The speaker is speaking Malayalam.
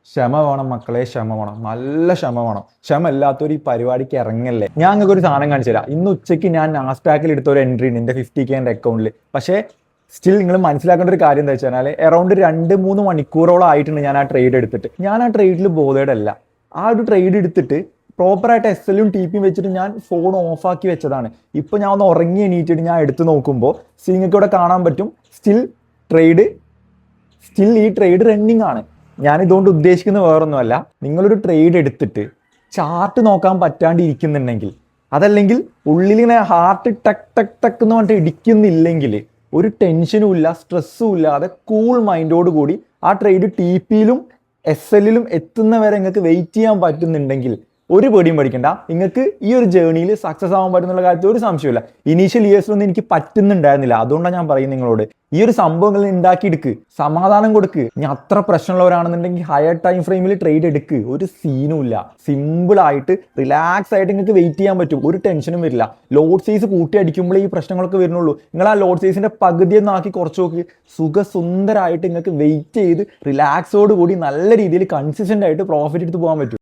ക്ഷമ വേണം മക്കളെ, ക്ഷമ വേണം, നല്ല ക്ഷമ വേണം. ക്ഷമ ഇല്ലാത്തൊരു ഈ പരിപാടിക്ക് ഇറങ്ങല്ലേ. ഞാൻ നിങ്ങൾക്ക് ഒരു സാധനം കാണിച്ചു തരാം. ഇന്ന് ഉച്ചയ്ക്ക് ഞാൻ നാസ്ഡാക്കിൽ എടുത്ത ഒരു എൻട്രി ഉണ്ട് എൻ്റെ 50K അക്കൗണ്ടിൽ. പക്ഷേ സ്റ്റിൽ നിങ്ങൾ മനസ്സിലാക്കേണ്ട ഒരു കാര്യം എന്താ വെച്ചാൽ അറൗണ്ട് 2-3 മണിക്കൂറോളം ആയിട്ടുണ്ട് ഞാൻ ആ ട്രേഡ് എടുത്തിട്ട്. ഞാൻ ആ ട്രേഡിൽ ബോധേഡല്ല. ആ ഒരു ട്രേഡ് എടുത്തിട്ട് പ്രോപ്പറായിട്ട് SL-ഉം TP-യും വെച്ചിട്ട് ഞാൻ ഫോൺ ഓഫാക്കി വെച്ചതാണ്. ഇപ്പോൾ ഞാൻ ഒന്ന് ഉറങ്ങി എണീറ്റിട്ട് ഞാൻ എടുത്ത് നോക്കുമ്പോൾ നിങ്ങൾക്ക് ഇവിടെ കാണാൻ പറ്റും സ്റ്റിൽ ഈ ട്രേഡ് റണ്ണിങ് ആണ്. ഞാൻ ഇതുകൊണ്ട് ഉദ്ദേശിക്കുന്നത് വേറൊന്നുമല്ല, നിങ്ങളൊരു ട്രേഡ് എടുത്തിട്ട് ചാർട്ട് നോക്കാൻ പറ്റാണ്ടിരിക്കുന്നുണ്ടെങ്കിൽ, അതല്ലെങ്കിൽ ഉള്ളിലിങ്ങനെ ഹാർട്ട് ടക്ക് ടക്ക് ടക്ക് എന്ന് പറഞ്ഞിട്ട് ഇടിക്കുന്നില്ലെങ്കിൽ, ഒരു ടെൻഷനും ഇല്ല, സ്ട്രെസ്സും ഇല്ലാതെ കൂൾ മൈൻഡോട് കൂടി ആ ട്രേഡ് TP-യിലും SL-ലും എത്തുന്നവരെ നിങ്ങൾക്ക് വെയിറ്റ് ചെയ്യാൻ പറ്റുന്നുണ്ടെങ്കിൽ ഒരു പേടിയും പഠിക്കണ്ട. നിങ്ങൾക്ക് ഈ ഒരു ജേർണിയിൽ സക്സസ് ആവാൻ പറ്റുന്നുള്ള കാര്യത്തിൽ ഒരു സംശയമില്ല. ഇനീഷ്യൽ ഇയേഴ്സിലൊന്നും എനിക്ക് പറ്റുന്നുണ്ടായിരുന്നില്ല. അതുകൊണ്ടാണ് ഞാൻ പറയുന്നത് നിങ്ങളോട്, ഈ ഒരു സംഭവങ്ങൾ ഉണ്ടാക്കിയെടുക്ക്, സമാധാനം കൊടുക്ക്. ഇനി അത്ര പ്രശ്നമുള്ളവരാണെന്നുണ്ടെങ്കിൽ ഹയർ ടൈം ഫ്രെയിമിൽ ട്രേഡ് എടുക്ക്, ഒരു സീനും ഇല്ല. സിമ്പിൾ ആയിട്ട് റിലാക്സ് ആയിട്ട് നിങ്ങൾക്ക് വെയിറ്റ് ചെയ്യാൻ പറ്റും, ഒരു ടെൻഷനും വരില്ല. ലോഡ് സൈസ് കൂട്ടി അടിക്കുമ്പോഴേ ഈ പ്രശ്നങ്ങളൊക്കെ വരുന്നുള്ളൂ. നിങ്ങൾ ആ ലോഡ് സൈസിന്റെ പകുതി ഒന്നാക്കി കുറച്ച് നോക്കി, സുഖസുന്ദരമായിട്ട് നിങ്ങൾക്ക് വെയിറ്റ് ചെയ്ത് റിലാക്സോട് കൂടി നല്ല രീതിയിൽ കൺസിസ്റ്റന്റ് ആയിട്ട് പ്രോഫിറ്റ് എടുത്ത് പോകാൻ പറ്റും.